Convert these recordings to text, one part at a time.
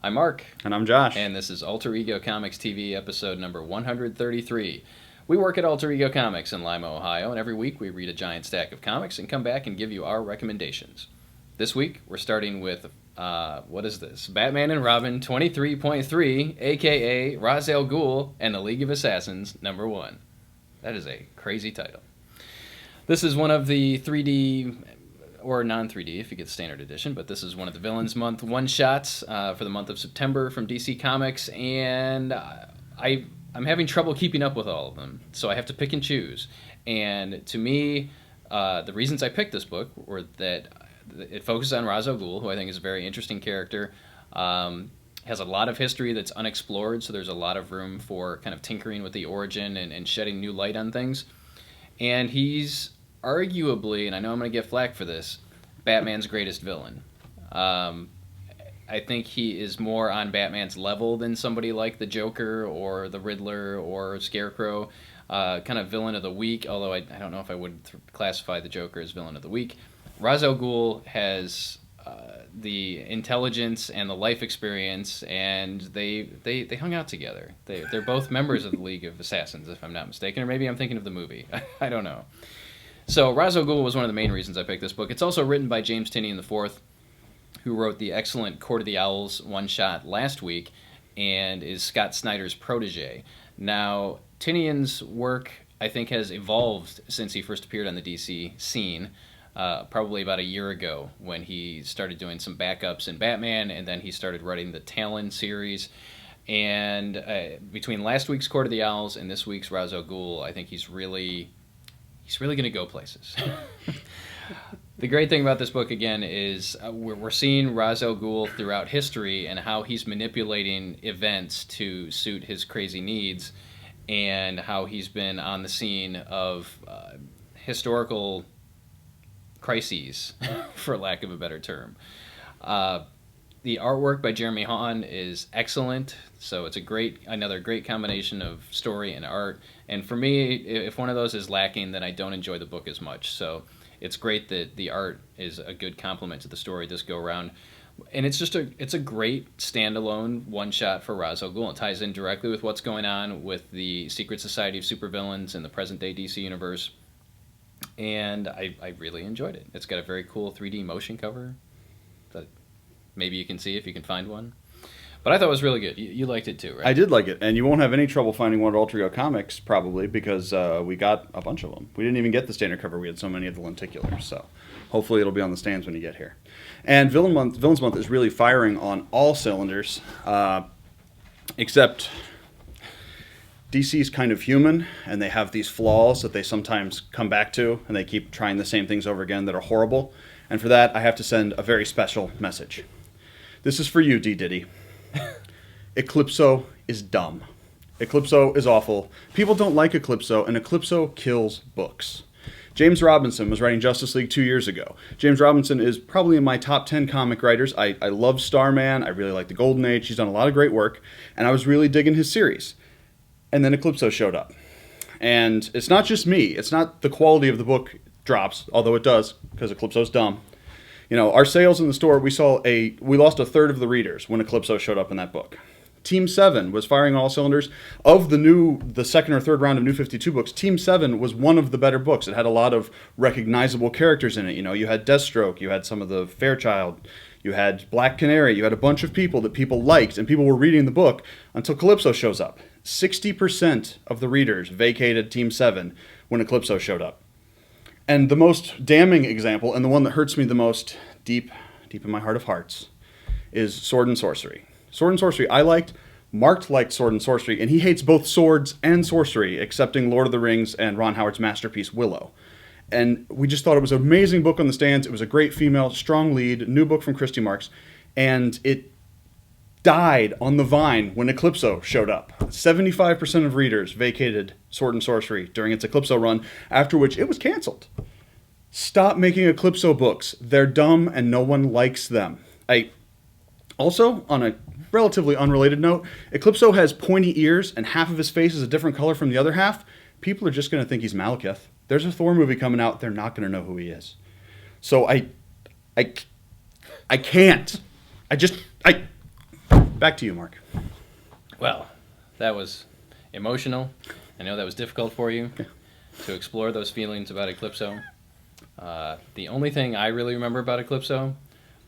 I'm Mark. And I'm Josh. And this is Alter Ego Comics TV episode number 133. We work at Alter Ego Comics in Lima, Ohio, and every week we read a giant stack of comics and come back and give you our recommendations. This week we're starting with, what is this? Batman and Robin 23.3, a.k.a. Ra's al Ghul and the League of Assassins, number 1. That is a crazy title. This is one of the 3D... or non-3D if you get standard edition, but this is one of the Villains Month one-shots for the month of September from DC Comics, and I'm having trouble keeping up with all of them, so I have to pick and choose. And to me, the reasons I picked this book were that it focuses on Ra's al Ghul, who I think is a very interesting character, has a lot of history that's unexplored, so there's a lot of room for kind of tinkering with the origin and shedding new light on things. And he's arguably, and I know I'm going to get flack for this, Batman's greatest villain. I think he is more on Batman's level than somebody like the Joker or the Riddler or Scarecrow, kind of villain of the week, although I don't know if I would classify the Joker as villain of the week. Ra's al Ghul has the intelligence and the life experience, and they hung out together. They're both members of the League of Assassins, if I'm not mistaken, or maybe I'm thinking of the movie. I don't know. So Ra's al Ghul was one of the main reasons I picked this book. It's also written by James Tynion IV, who wrote the excellent Court of the Owls one-shot last week and is Scott Snyder's protege. Now, Tynion's work, I think, has evolved since he first appeared on the DC scene, probably about a year ago when he started doing some backups in Batman, and then he started writing the Talon series. And between last week's Court of the Owls and this week's Ra's al Ghul, I think he's really going to go places. The great thing about this book, again, is we're seeing Ra's al Ghul throughout history and how he's manipulating events to suit his crazy needs, and how he's been on the scene of historical crises, for lack of a better term. The artwork by Jeremy Hahn is excellent, so it's another great combination of story and art. And for me, if one of those is lacking, then I don't enjoy the book as much. So it's great that the art is a good complement to the story this go around. And it's a great standalone one-shot for Ra's al Ghul. It ties in directly with what's going on with the Secret Society of Supervillains in the present-day DC universe. And I really enjoyed it. It's got a very cool 3D motion cover that maybe you can see if you can find one. But I thought it was really good. You liked it too, right? I did like it, and you won't have any trouble finding one at Alter Ego Comics, probably, because we got a bunch of them. We didn't even get the standard cover. We had so many of the lenticulars, so hopefully it'll be on the stands when you get here. And Villains Month is really firing on all cylinders, except DC's kind of human, and they have these flaws that they sometimes come back to, and they keep trying the same things over again that are horrible. And for that, I have to send a very special message. This is for you, D. Diddy. Eclipso is dumb. Eclipso is awful. People don't like Eclipso, and Eclipso kills books. James Robinson was writing Justice League 2 years ago. James Robinson is probably in my top 10 comic writers. I love Starman. I really like the Golden Age. He's done a lot of great work, and I was really digging his series. And then Eclipso showed up. And it's not just me. It's not the quality of the book drops, although it does, because Eclipso's dumb. You know, our sales in the store, we lost a third of the readers when Eclipso showed up in that book. Team 7 was firing on all cylinders. Of the second or third round of New 52 books, Team 7 was one of the better books. It had a lot of recognizable characters in it. You know, you had Deathstroke, you had some of the Fairchild, you had Black Canary, you had a bunch of people that people liked, and people were reading the book until Calypso shows up. 60% of the readers vacated Team 7 when Eclipso showed up. And the most damning example, and the one that hurts me the most deep in my heart of hearts, is Sword and Sorcery. Sword and Sorcery I liked. Mark liked Sword and Sorcery, and he hates both swords and sorcery, excepting Lord of the Rings and Ron Howard's masterpiece, Willow. And we just thought it was an amazing book on the stands. It was a great female, strong lead, new book from Christy Marks, and it died on the vine when Eclipso showed up. 75% of readers vacated Sword and Sorcery during its Eclipso run, after which it was canceled. Stop making Eclipso books. They're dumb and no one likes them. Also, on a relatively unrelated note, Eclipso has pointy ears and half of his face is a different color from the other half. People are just going to think he's Malekith. There's a Thor movie coming out. They're not going to know who he is. So I can't. Back to you, Mark. Well, that was emotional. I know that was difficult for you to explore those feelings about Eclipso. The only thing I really remember about Eclipso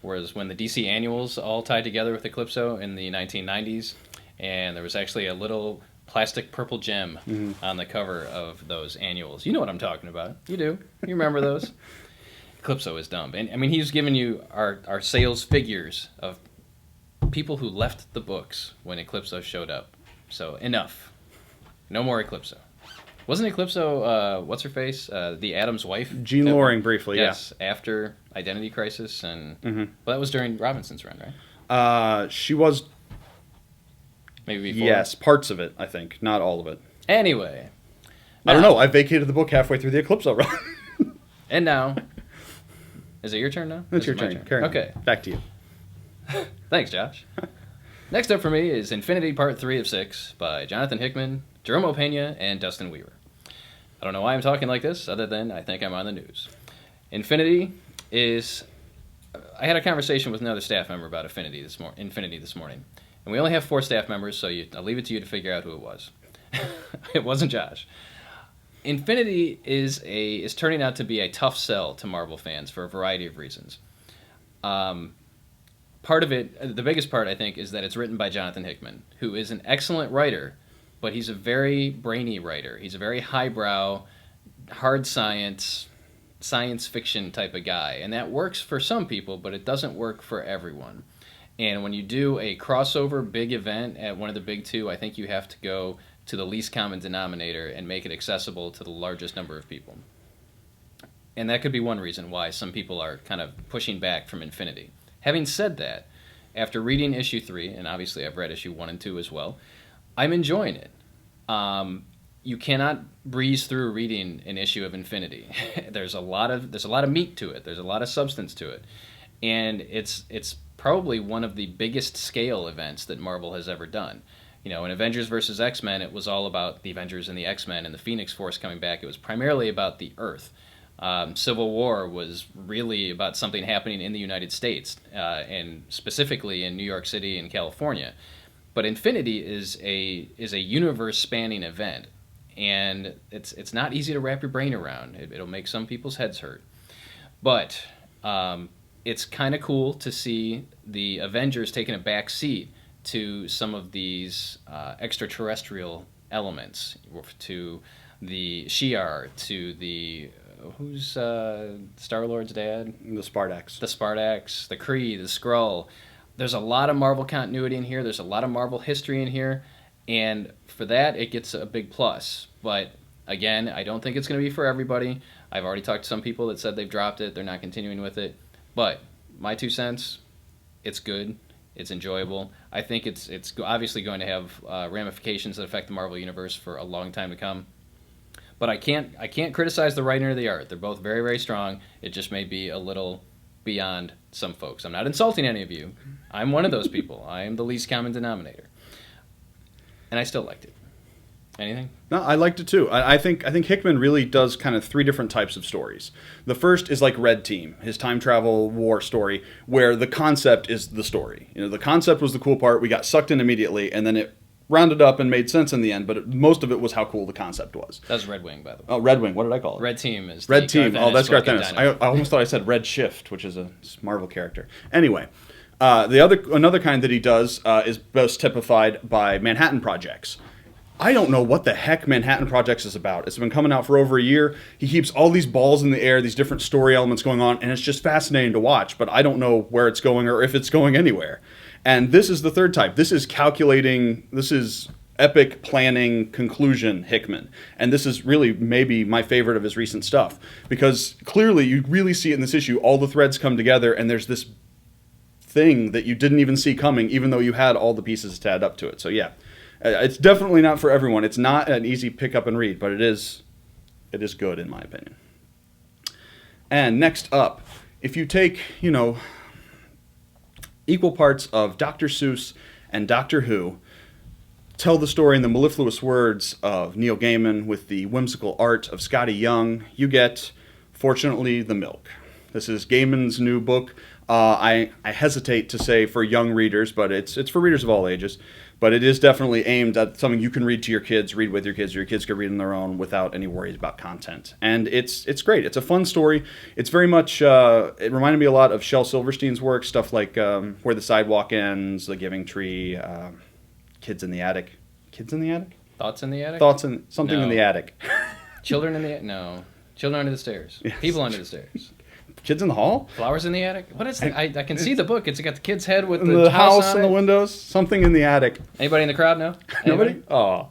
was when the DC annuals all tied together with Eclipso in the 1990s, and there was actually a little plastic purple gem on the cover of those annuals. You know what I'm talking about. You do. You remember those. Eclipso is dumb. And I mean, he's given you our sales figures of people who left the books when Eclipso showed up. So enough. No more Eclipso. Wasn't Eclipso, what's her face? The Atom's wife? Jean Loring, briefly, yes, after Identity Crisis. And well, that was during Robinson's run, right? She was... Maybe before? Yes, parts of it, I think. Not all of it. Anyway. I don't know. I vacated the book halfway through the Eclipso run. And now... Is it your turn now? It's your turn. Carry on. Okay. Back to you. Thanks, Josh. Next up for me is Infinity Part 3 of 6 by Jonathan Hickman, Jerome Opeña, and Dustin Weaver. I don't know why I'm talking like this, other than I think I'm on the news. Infinity is... I had a conversation with another staff member about Infinity this morning. And we only have 4 staff members, so I'll leave it to you to figure out who it was. It wasn't Josh. Infinity is turning out to be a tough sell to Marvel fans for a variety of reasons. Part of it, the biggest part, I think, is that it's written by Jonathan Hickman, who is an excellent writer, but he's a very brainy writer. He's a very highbrow, hard science fiction type of guy. And that works for some people, but it doesn't work for everyone. And when you do a crossover big event at one of the big 2, I think you have to go to the least common denominator and make it accessible to the largest number of people. And that could be one reason why some people are kind of pushing back from Infinity. Having said that, after reading issue 3, and obviously I've read issue 1 and 2 as well, I'm enjoying it. You cannot breeze through reading an issue of Infinity. There's a lot of meat to it. There's a lot of substance to it. And it's probably one of the biggest scale events that Marvel has ever done. You know, in Avengers vs. X-Men, it was all about the Avengers and the X-Men and the Phoenix Force coming back. It was primarily about the Earth. Civil War was really about something happening in the United States, and specifically in New York City and California. But Infinity is a universe-spanning event, and it's not easy to wrap your brain around. It'll make some people's heads hurt. But it's kind of cool to see the Avengers taking a back seat to some of these extraterrestrial elements, to the Shi'ar, to the... Who's Star-Lord's dad? The Spartax. The Spartax, the Kree, the Skrull. There's a lot of Marvel continuity in here. There's a lot of Marvel history in here. And for that, it gets a big plus. But, again, I don't think it's going to be for everybody. I've already talked to some people that said they've dropped it. They're not continuing with it. But, my 2 cents, it's good. It's enjoyable. I think it's obviously going to have ramifications that affect the Marvel Universe for a long time to come. But I can't criticize the writing or the art. They're both very, very strong. It just may be a little beyond some folks. I'm not insulting any of you. I'm one of those people. I am the least common denominator. And I still liked it. Anything? No, I liked it too. I think Hickman really does kind of 3 different types of stories. The first is like Red Team, his time travel war story, where the concept is the story. You know, the concept was the cool part. We got sucked in immediately, and then it rounded up and made sense in the end, but most of it was how cool the concept was. That was Red Wing, by the way. Oh, Red Wing. What did I call it? Red Team is Red Team. Oh, that's Garth Ennis. Dynamite. I almost thought I said Red Shift, which is a Marvel character. Anyway, another kind that he does is best typified by Manhattan Projects. I don't know what the heck Manhattan Projects is about. It's been coming out for over a year. He keeps all these balls in the air, these different story elements going on, and it's just fascinating to watch, but I don't know where it's going or if it's going anywhere. And this is the third type. This is calculating, this is epic planning conclusion Hickman. And this is really maybe my favorite of his recent stuff, because clearly you really see it in this issue. All the threads come together, and there's this thing that you didn't even see coming, even though you had all the pieces to add up to it. So yeah. It's definitely not for everyone. It's not an easy pick up and read, but it is good in my opinion. And next up, if you take, equal parts of Dr. Seuss and Doctor Who, tell the story in the mellifluous words of Neil Gaiman with the whimsical art of Scotty Young, you get, fortunately, The Milk. This is Gaiman's new book I hesitate to say for young readers, but it's for readers of all ages. But it is definitely aimed at something you can read to your kids, read with your kids, or your kids can read on their own without any worries about content. And it's great. It's a fun story. It's very much, it reminded me a lot of Shel Silverstein's work, stuff like Where the Sidewalk Ends, The Giving Tree, Kids in the Attic. Kids in the Attic? Thoughts in the Attic? Thoughts in something in the attic. Children in the attic? No. Children under the stairs. Yes. People under the stairs. Kids in the hall? Flowers in the attic? What is that? I can see the book. It's got the kid's head with the house and the windows. Something in the attic. Anybody in the crowd? No? Nobody? Oh.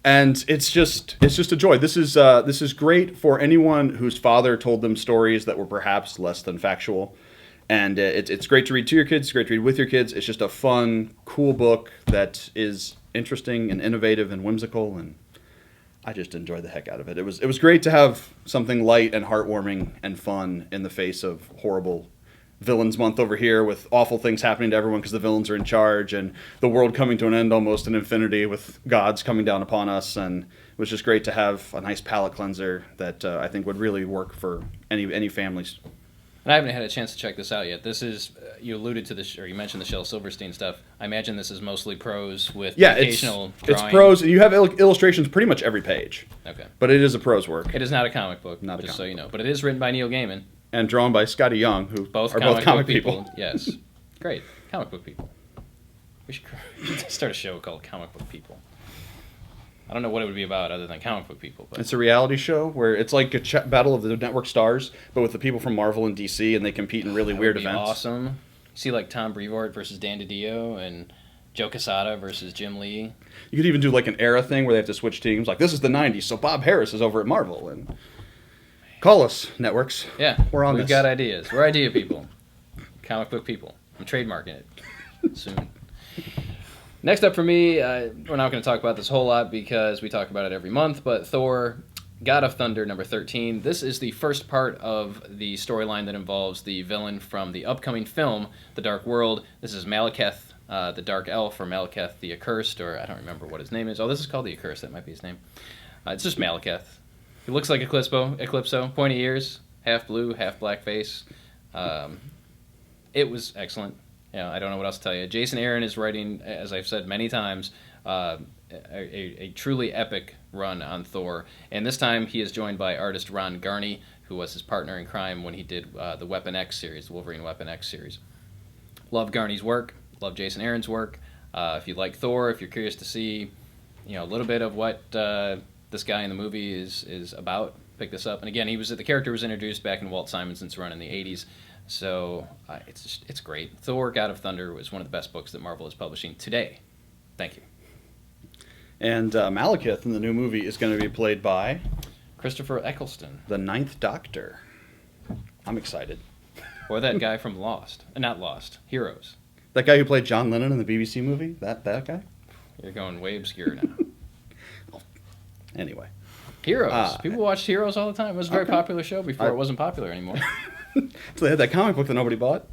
And it's just a joy. This is great for anyone whose father told them stories that were perhaps less than factual. And it's great to read to your kids. It's great to read with your kids. It's just a fun, cool book that is interesting and innovative and whimsical, and I just enjoyed the heck out of it. It was great to have something light and heartwarming and fun in the face of horrible villains month over here with awful things happening to everyone because the villains are in charge and the world coming to an end almost in infinity with gods coming down upon us. And it was just great to have a nice palate cleanser that I think would really work for any families. And I haven't had a chance to check this out yet. This is, you alluded to this, or you mentioned the Shel Silverstein stuff. I imagine this is mostly prose with occasional drawing. It's prose, and you have illustrations pretty much every page. Okay. But it is a prose work. It is not a comic book, just so you know. But it is written by Neil Gaiman. And drawn by Scotty Young, who both are both comic people. Yes. Great. Comic book people. We should start a show called Comic Book People. I don't know what it would be about other than comic book people. But it's a reality show where it's like a battle of the network stars, but with the people from Marvel and DC, and they compete in really weird events. Awesome. You see like Tom Brevoort versus Dan DiDio and Joe Quesada versus Jim Lee. You could even do like an era thing where they have to switch teams. Like, this is the 90s, so Bob Harris is over at Marvel. And call us, networks. Yeah. We're on We've got ideas. We're idea people. Comic book people. I'm trademarking it soon. Next up for me, we're not going to talk about this a whole lot because we talk about it every month, but Thor God of Thunder number 13. This is the first part of the storyline that involves the villain from the upcoming film, The Dark World. This is Malekith, the Dark Elf, or Malekith the Accursed, or I don't remember what his name is. Oh, this is called the Accursed. That might be his name. It's just Malekith. He looks like Eclipso, pointy ears, half blue, half black face. It was excellent. I don't know what else to tell you. Jason Aaron is writing, as I've said many times, a truly epic run on Thor. And this time he is joined by artist Ron Garney, who was his partner in crime when he did the Weapon X series, the Wolverine Weapon X series. Love Garney's work. Love Jason Aaron's work. If you like Thor, if you're curious to see a little bit of what this guy in the movie is about, pick this up. And again, the character was introduced back in Walt Simonson's run in the 80s. So it's great. Thor God of Thunder was one of the best books that Marvel is publishing today. Thank you. And Malekith in the new movie is going to be played by Christopher Eccleston, the Ninth Doctor. I'm excited. Or that guy from Lost. Not Lost. Heroes. That guy who played John Lennon in the BBC movie? That guy? You're going way obscure now. Anyway. Heroes. People watched Heroes all the time. It was a very popular show before it wasn't popular anymore. So they had that comic book that nobody bought.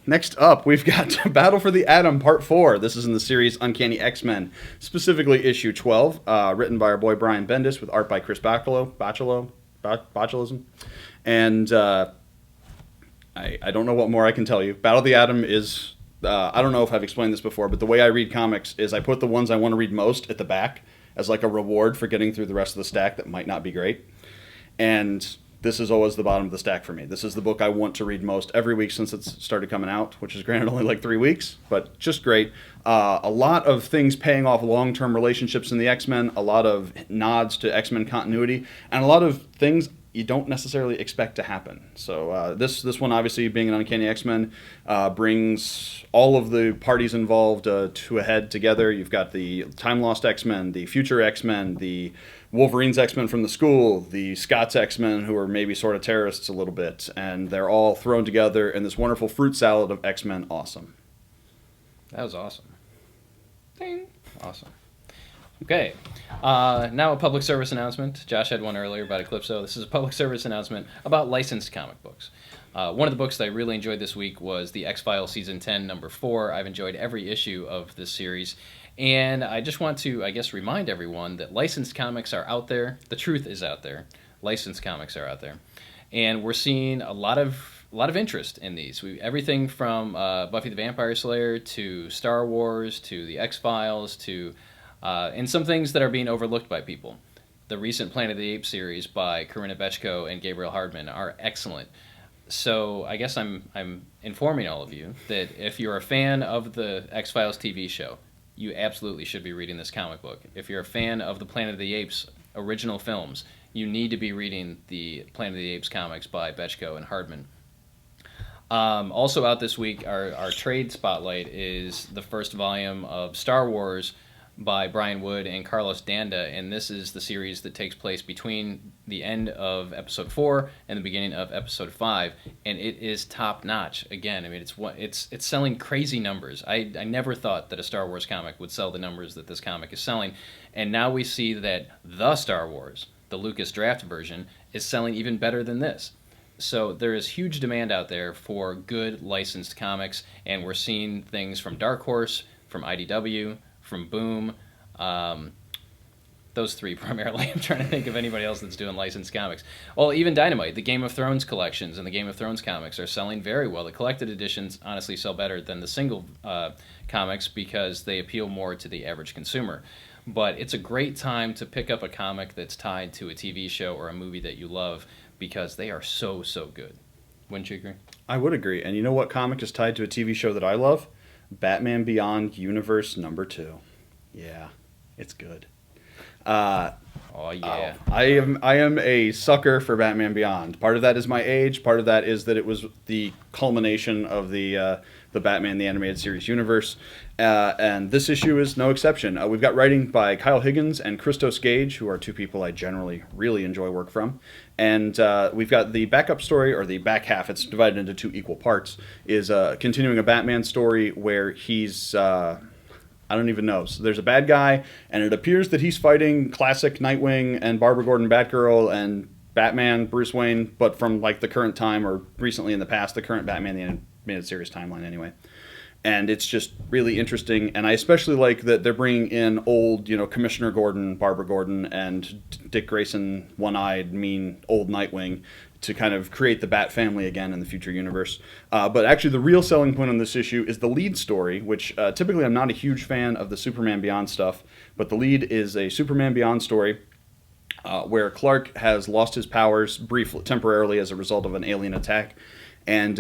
Next up, we've got Battle for the Atom Part 4. This is in the series Uncanny XMen, specifically issue 12, written by our boy Brian Bendis with art by Chris Botulism. And I don't know what more I can tell you. Battle of the Atom is, I don't know if I've explained this before, but the way I read comics is I put the ones I want to read most at the back as like a reward for getting through the rest of the stack that might not be great. And this is always the bottom of the stack for me. This is the book I want to read most every week since it's started coming out, which is granted only like 3 weeks, but just great. A lot of things paying off long-term relationships in the X-Men, a lot of nods to X-Men continuity, and a lot of things you don't necessarily expect to happen. So this one, obviously, being an Uncanny X-Men, brings all of the parties involved to a head together. You've got the time-lost X-Men, the future X-Men, the Wolverine's X-Men from the school, the Scott's X-Men, who are maybe sort of terrorists a little bit, and they're all thrown together in this wonderful fruit salad of X-Men awesome. That was awesome. Ding. Awesome. Okay, now a public service announcement. Josh had one earlier about Eclipso. This is a public service announcement about licensed comic books. One of the books that I really enjoyed this week was the X-Files Season 10, number 4. I've enjoyed every issue of this series. And I just want to, remind everyone that licensed comics are out there. The truth is out there. Licensed comics are out there. And we're seeing a lot of lot of interest in these. Everything from Buffy the Vampire Slayer to Star Wars to the X-Files to and some things that are being overlooked by people. The recent Planet of the Apes series by Corinna Bechko and Gabriel Hardman are excellent. So I guess I'm informing all of you that if you're a fan of the X-Files TV show, you absolutely should be reading this comic book. If you're a fan of the Planet of the Apes original films, you need to be reading the Planet of the Apes comics by Bechko and Hardman. Also out this week, our trade spotlight is the first volume of Star Wars by Brian Wood and Carlos Danda, and this is the series that takes place between the end of Episode 4 and the beginning of Episode 5, and it is top notch. Again, I mean, it's selling crazy numbers. I never thought that a Star Wars comic would sell the numbers that this comic is selling, and now we see that the Star Wars, the Lucas Draft version, is selling even better than this. So there is huge demand out there for good licensed comics, and we're seeing things from Dark Horse, from IDW, from Boom, those three primarily. I'm trying to think of anybody else that's doing licensed comics. Well, even Dynamite, the Game of Thrones collections and the Game of Thrones comics are selling very well. The collected editions honestly sell better than the single comics because they appeal more to the average consumer. But it's a great time to pick up a comic that's tied to a TV show or a movie that you love because they are so, so good. Wouldn't you agree? I would agree. And you know what comic is tied to a TV show that I love? Batman Beyond Universe number 2. Yeah, it's good. I am a sucker for Batman Beyond. Part of that is my age. Part of that is that it was the culmination of the Batman the Animated Series universe. And this issue is no exception. We've got writing by Kyle Higgins and Christos Gage, who are two people I generally really enjoy work from. And we've got the backup story, or the back half, it's divided into 2 equal parts, is continuing a Batman story where he's... I don't even know. So there's a bad guy, and it appears that he's fighting classic Nightwing and Barbara Gordon Batgirl and Batman, Bruce Wayne, but from like the current time, or recently in the past, the current Batman the Animated Series timeline anyway. And it's just really interesting, and I especially like that they're bringing in old, Commissioner Gordon, Barbara Gordon, and Dick Grayson, one-eyed, mean, old Nightwing, to kind of create the Bat family again in the future universe. But actually the real selling point on this issue is the lead story, which typically I'm not a huge fan of the Superman Beyond stuff, but the lead is a Superman Beyond story where Clark has lost his powers temporarily as a result of an alien attack, and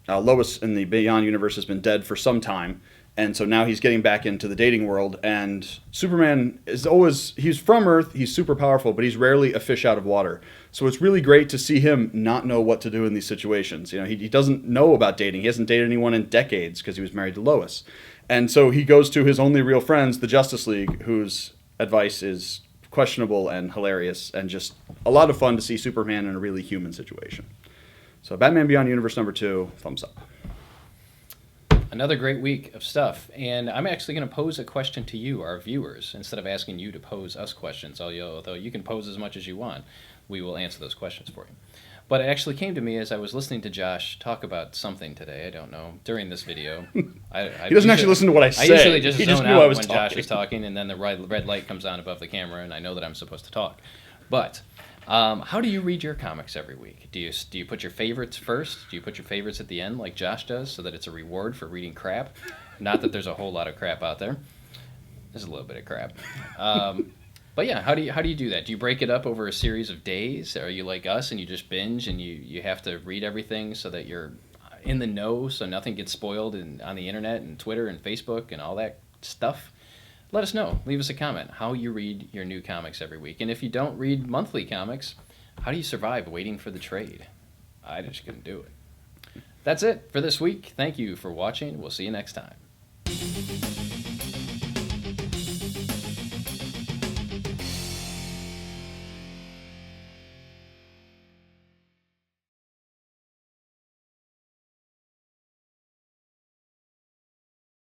Lois in the Beyond universe has been dead for some time, and so now he's getting back into the dating world, and Superman he's from Earth, he's super powerful, but he's rarely a fish out of water. So it's really great to see him not know what to do in these situations. He doesn't know about dating. He hasn't dated anyone in decades because he was married to Lois. And so he goes to his only real friends, the Justice League, whose advice is questionable and hilarious, and just a lot of fun to see Superman in a really human situation. So Batman Beyond Universe number 2, thumbs up. Another great week of stuff, and I'm actually going to pose a question to you, our viewers, instead of asking you to pose us questions, although you can pose as much as you want. We will answer those questions for you. But it actually came to me as I was listening to Josh talk about something today, I don't know, during this video. He doesn't actually listen to what I say. I usually just zone out when talking. Josh is talking, and then the red light comes on above the camera, and I know that I'm supposed to talk. But how do you read your comics every week? Do you put your favorites first? Do you put your favorites at the end like Josh does so that it's a reward for reading crap? Not that there's a whole lot of crap out there. There's a little bit of crap. But yeah, how do you do that? Do you break it up over a series of days? Are you like us and you just binge and you have to read everything so that you're in the know so nothing gets spoiled on the internet and Twitter and Facebook and all that stuff? Let us know. Leave us a comment how you read your new comics every week. And if you don't read monthly comics, how do you survive waiting for the trade? I just couldn't do it. That's it for this week. Thank you for watching. We'll see you next time.